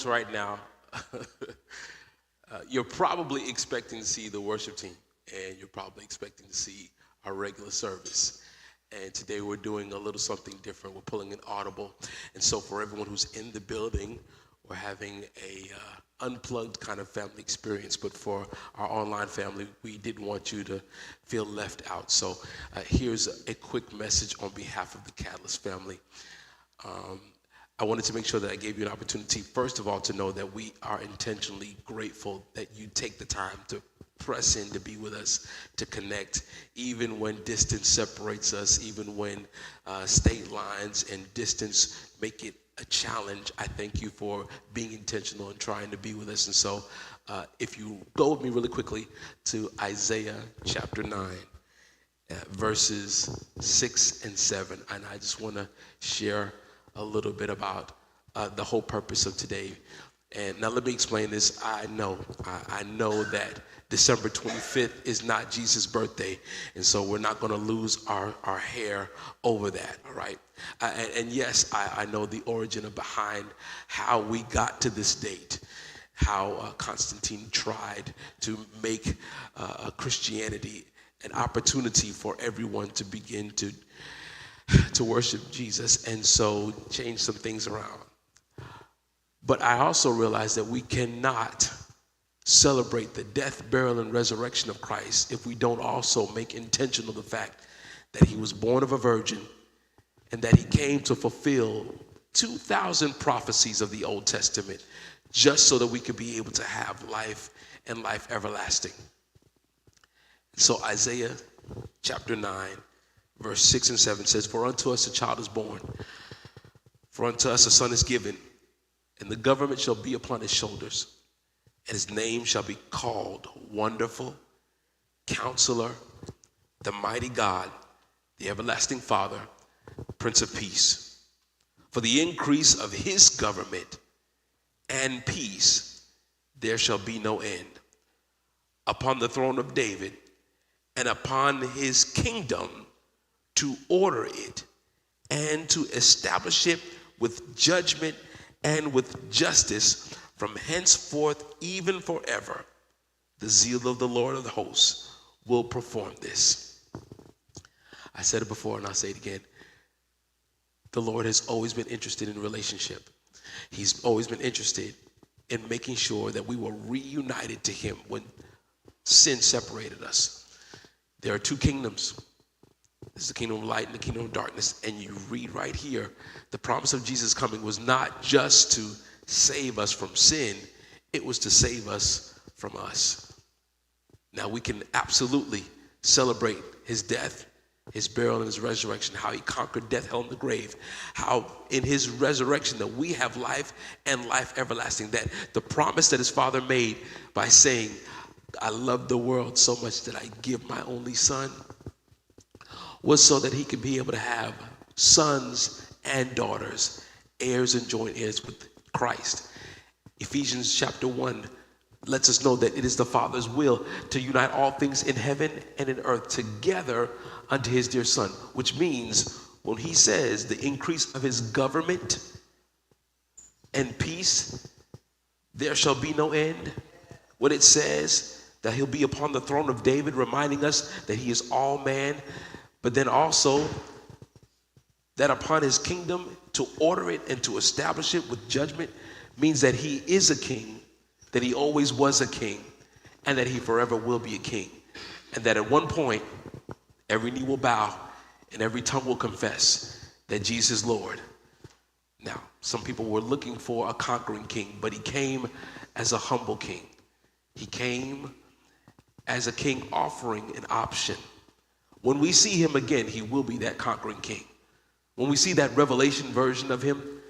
Right now, you're probably expecting to see the worship team, and you're probably expecting to see our regular service. And today we're doing a little something different. We're pulling an audible. And so for everyone who's in the building, we're having a unplugged kind of family experience. But for our online family, we didn't want you to feel left out. So here's a quick message on behalf of the Catalyst family. I wanted to make sure that I gave you an opportunity, first of all, to know that we are intentionally grateful that you take the time to press in to be with us, to connect, even when distance separates us, even when state lines and distance make it a challenge. I thank you for being intentional and trying to be with us. And so if you go with me really quickly to Isaiah chapter 9, verses 6 and 7, and I just want to share a little bit about the whole purpose of today. And now let me explain this. I know that December 25th is not Jesus' birthday, and so we're not going to lose our hair over that, all right? And yes, I know the origin of behind how we got to this date, how Constantine tried to make Christianity an opportunity for everyone to begin to worship Jesus, and so change some things around. But I also realize that we cannot celebrate the death, burial, and resurrection of Christ if we don't also make intentional the fact that he was born of a virgin and that he came to fulfill 2,000 prophecies of the Old Testament just so that we could be able to have life and life everlasting. So Isaiah chapter 9, verse 6 and 7 says, "For unto us a child is born, for unto us a son is given, and the government shall be upon his shoulders, and his name shall be called Wonderful, Counselor, the Mighty God, the Everlasting Father, Prince of Peace. For the increase of his government and peace there shall be no end, upon the throne of David and upon his kingdom, to order it and to establish it with judgment and with justice from henceforth even forever. The zeal of the Lord of the hosts will perform this." I said it before and I'll say it again. The Lord has always been interested in relationship. He's always been interested in making sure that we were reunited to him when sin separated us. There are two kingdoms. There's the kingdom of light and the kingdom of darkness. And you read right here, the promise of Jesus coming was not just to save us from sin, it was to save us from us. Now we can absolutely celebrate his death, his burial, and his resurrection, how he conquered death, hell, and the grave, how in his resurrection that we have life and life everlasting, that the promise that his Father made by saying, "I love the world so much that I give my only son," was so that he could be able to have sons and daughters, heirs and joint heirs with Christ. Ephesians chapter 1 lets us know that it is the Father's will to unite all things in heaven and in earth together unto his dear Son, which means when he says the increase of his government and peace, there shall be no end. When it says that he'll be upon the throne of David, reminding us that he is all man, but then also that upon his kingdom to order it and to establish it with judgment, means that he is a king, that he always was a king, and that he forever will be a king. And that at one point, every knee will bow and every tongue will confess that Jesus is Lord. Now, some people were looking for a conquering king, but he came as a humble king. He came as a king offering an option. When we see him again, he will be that conquering king. When we see that revelation version of him,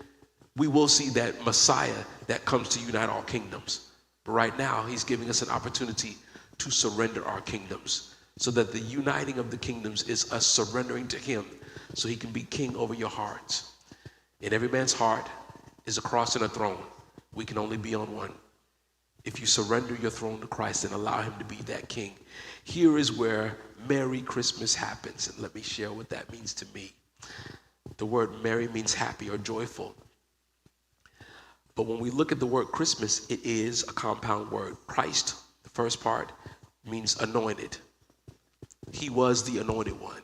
we will see that Messiah that comes to unite all kingdoms. But right now, he's giving us an opportunity to surrender our kingdoms, so that the uniting of the kingdoms is us surrendering to him so he can be king over your hearts. In every man's heart is a cross and a throne. We can only be on one. If you surrender your throne to Christ and allow him to be that king, here is where Merry Christmas happens. And let me share what that means to me. The word merry means happy or joyful. But when we look at the word Christmas, it is a compound word. Christ, the first part, means anointed. He was the anointed one.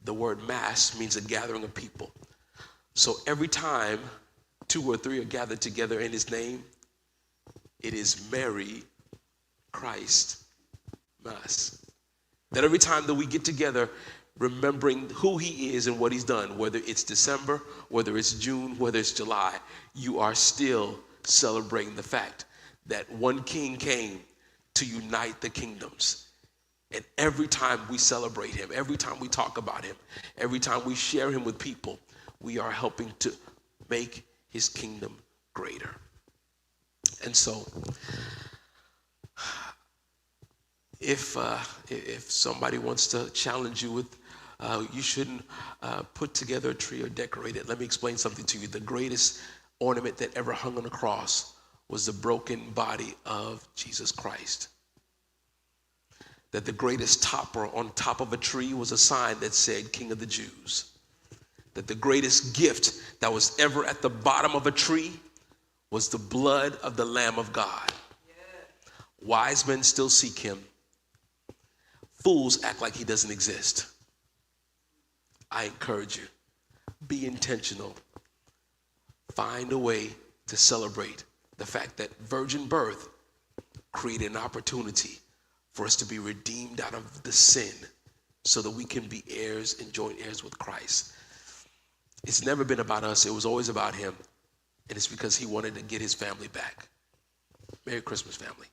The word mass means a gathering of people. So every time 2 or 3 are gathered together in his name, it is Mary, Christ, Mass. That every time that we get together, remembering who he is and what he's done, whether it's December, whether it's June, whether it's July, you are still celebrating the fact that one king came to unite the kingdoms. And every time we celebrate him, every time we talk about him, every time we share him with people, we are helping to make his kingdom greater. And so, if somebody wants to challenge you with, you shouldn't put together a tree or decorate it, let me explain something to you. The greatest ornament that ever hung on a cross was the broken body of Jesus Christ. That the greatest topper on top of a tree was a sign that said King of the Jews. That the greatest gift that was ever at the bottom of a tree was the blood of the Lamb of God. Yeah. Wise men still seek him. Fools act like he doesn't exist. I encourage you, be intentional. Find a way to celebrate the fact that virgin birth created an opportunity for us to be redeemed out of the sin so that we can be heirs and joint heirs with Christ. It's never been about us. It was always about him. And it's because he wanted to get his family back. Merry Christmas, family.